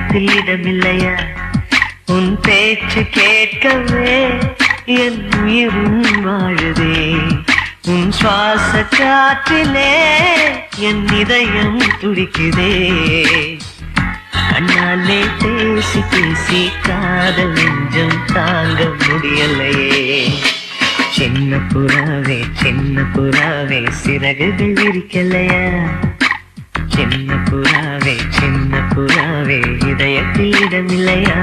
இதயத்தில் இடமில்லையா? உன் பேச்சு கேட்கவே என் உயிரும் வாழுதே. உன் சுவாச காற்றிலே என் இதயம் துடிக்குதே. கண்ணாலே பேசி பேசி காதல் நெஞ்சம் தாங்க முடியலையே. சின்ன புறாவே சிறகுகள் விரிக்கலையா? சின்ன புறாவே இதயத்தில் இடமில்லையா?